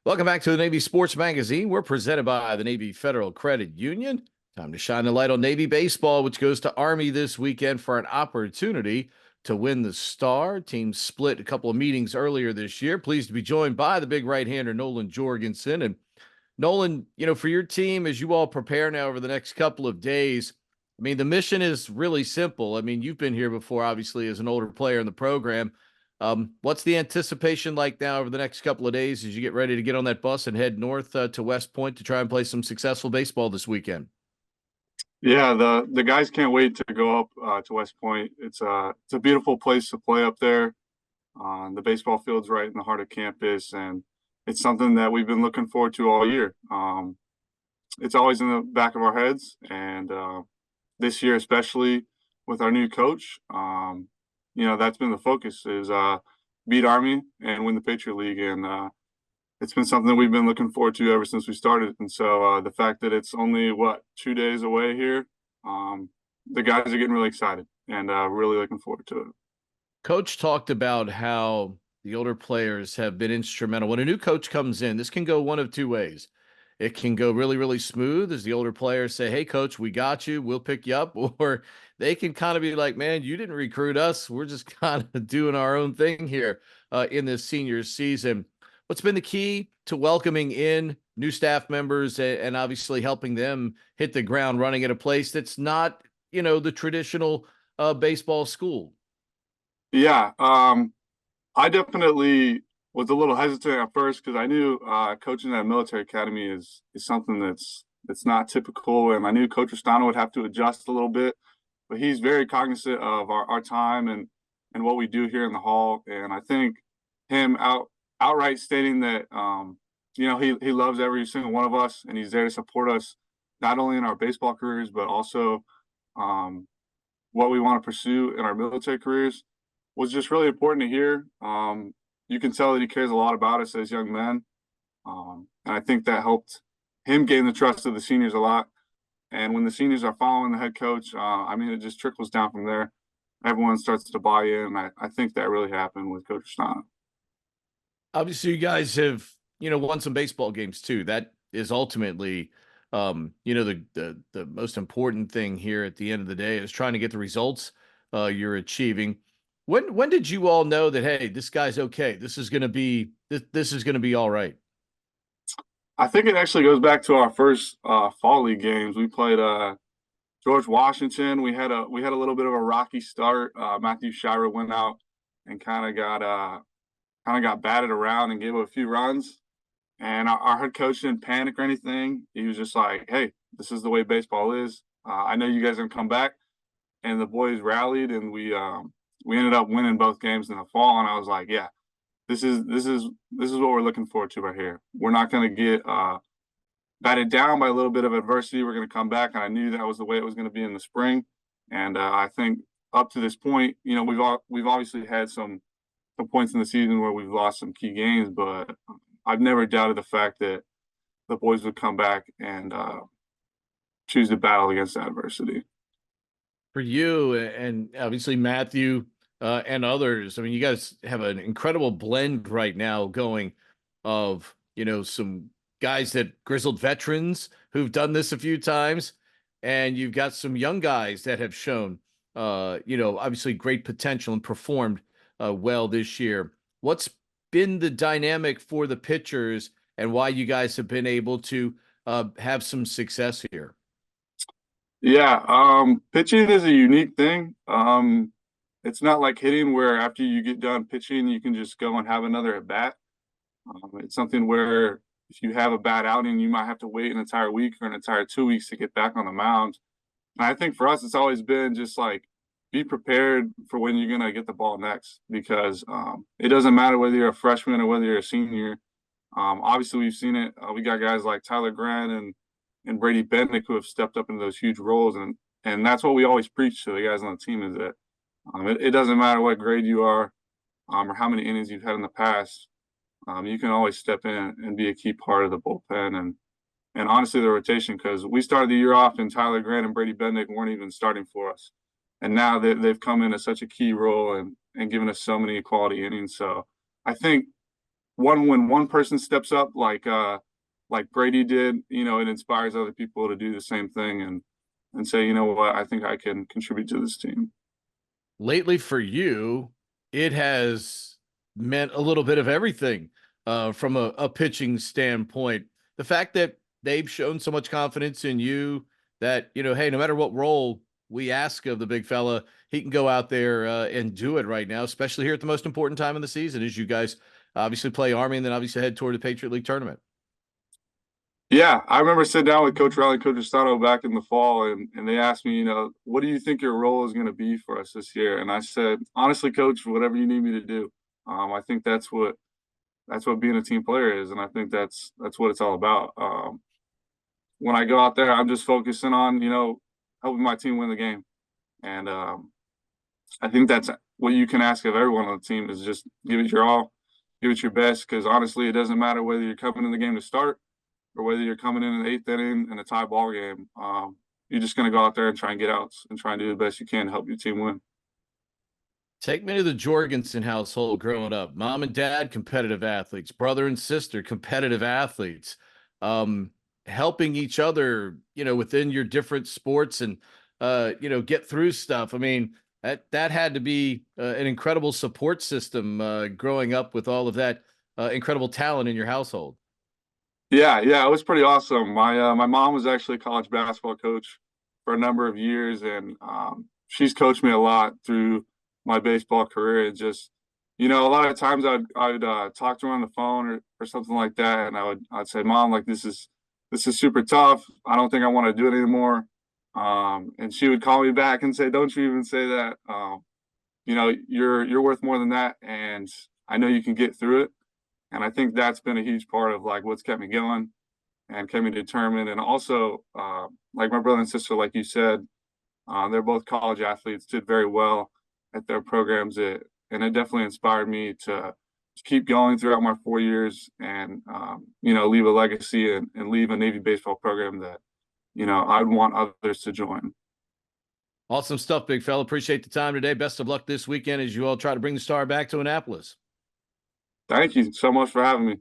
Welcome back to the Navy Sports Magazine. We're presented by the Navy Federal Credit Union. Time to shine the light on Navy baseball, which goes to Army this weekend for an opportunity to win the Star. Teams split a couple of meetings earlier this year. Pleased to be joined by the big right-hander, Nolan Jorgenson. And Nolan, for your team, as you all prepare now over the next couple of days, the mission is really simple. You've been here before, obviously, as an older player in the program. What's the anticipation like now over the next couple of days as you get ready to get on that bus and head north to West Point to try and play some successful baseball this weekend? Yeah, the guys can't wait to go up to West Point. It's a beautiful place to play up there. The baseball field's right in the heart of campus, and it's something that we've been looking forward to all year. It's always in the back of our heads, and this year especially with our new coach, that's been the focus is beat Army and win the Patriot League, and it's been something that we've been looking forward to ever since we started. And so the fact that it's only 2 days away here, the guys are getting really excited and really looking forward to it. Coach talked about how the older players have been instrumental. When a new coach comes in, this can go one of two ways. It can go really, really smooth as the older players say, "Hey, coach, we got you. We'll pick you up." Or they can kind of be like, "Man, you didn't recruit us. We're just kind of doing our own thing here in this senior season." What's been the key to welcoming in new staff members and obviously helping them hit the ground running at a place that's not, the traditional baseball school? Yeah, I definitely was a little hesitant at first because I knew coaching at a military academy is something that's not typical, and I knew Coach Restano would have to adjust a little bit, but he's very cognizant of our time and what we do here in the hall, and I think him outright stating that he loves every single one of us and he's there to support us not only in our baseball careers but also what we want to pursue in our military careers was just really important to hear. You can tell that he cares a lot about us as young men. And I think that helped him gain the trust of the seniors a lot. And when the seniors are following the head coach, it just trickles down from there. Everyone starts to buy in. I think that really happened with Coach Stein. Obviously, you guys have, won some baseball games too. That is ultimately, the most important thing here at the end of the day is trying to get the results you're achieving. When did you all know that, hey, this guy's okay? This is going to be all right. I think it actually goes back to our first fall league games. We played George Washington. We had a little bit of a rocky start. Matthew Shira went out and kind of got batted around and gave up a few runs. And our head coach didn't panic or anything. He was just like, "Hey, this is the way baseball is. I know you guys are gonna come back." And the boys rallied, and we ended up winning both games in the fall. And I was like, "Yeah, this is what we're looking forward to right here. We're not gonna get batted down by a little bit of adversity. We're gonna come back." And I knew that was the way it was gonna be in the spring. And I think up to this point, we've obviously had some points in the season where we've lost some key games, but I've never doubted the fact that the boys would come back and choose to battle against adversity. For you and obviously Matthew and others, you guys have an incredible blend right now going of, some guys that grizzled veterans who've done this a few times, and you've got some young guys that have shown, obviously great potential and performed well this year. What's been the dynamic for the pitchers and why you guys have been able to have some success here? Yeah, pitching is a unique thing. It's not like hitting where after you get done pitching, you can just go and have another at bat. It's something where if you have a bad outing, you might have to wait an entire week or an entire 2 weeks to get back on the mound. And I think for us, it's always been just like be prepared for when you're gonna get the ball next, because it doesn't matter whether you're a freshman or whether you're a senior. Obviously, we've seen it. We got guys like Tyler Grant and Brady Bendick who have stepped up into those huge roles, and that's what we always preach to the guys on the team is that it doesn't matter what grade you are or how many innings you've had in the past. You can always step in and be a key part of the bullpen and honestly the rotation, because we started the year off and Tyler Grant and Brady Bendick weren't even starting for us. And now they've come in as such a key role and given us so many quality innings. So I think when one person steps up like Brady did, it inspires other people to do the same thing and say, you know what, I think I can contribute to this team. Lately for you, it has meant a little bit of everything from a pitching standpoint. The fact that they've shown so much confidence in you that, hey, no matter what role we ask of the big fella, he can go out there and do it right now, especially here at the most important time of the season as you guys obviously play Army and then obviously head toward the Patriot League tournament. Yeah, I remember sitting down with Coach Riley and Coach Estano back in the fall, and they asked me, what do you think your role is going to be for us this year? And I said, honestly, Coach, whatever you need me to do. I think that's what being a team player is, and I think that's what it's all about. When I go out there, I'm just focusing on helping my team win the game, and I think that's what you can ask of everyone on the team is just give it your all, give it your best, because honestly, it doesn't matter whether you're coming in the game to start or whether you're coming in the 8th inning in a tie ball game. You're just going to go out there and try and get outs and try and do the best you can to help your team win. Take me to the Jorgenson household growing up. Mom and dad, competitive athletes. Brother and sister, competitive athletes. Helping each other, within your different sports and, get through stuff. I mean, that had to be an incredible support system growing up with all of that incredible talent in your household. Yeah, it was pretty awesome. My mom was actually a college basketball coach for a number of years, and she's coached me a lot through my baseball career. And just, a lot of times I'd talk to her on the phone or something like that, and I'd say, Mom, like this is super tough. I don't think I want to do it anymore. And she would call me back and say, don't you even say that. You're worth more than that, and I know you can get through it. And I think that's been a huge part of like what's kept me going and kept me determined. And also, like my brother and sister, like you said, they're both college athletes, did very well at their programs. And it definitely inspired me to keep going throughout my 4 years and, leave a legacy and leave a Navy baseball program that, I'd want others to join. Awesome stuff, big fella. Appreciate the time today. Best of luck this weekend as you all try to bring the Star back to Annapolis. Thank you so much for having me.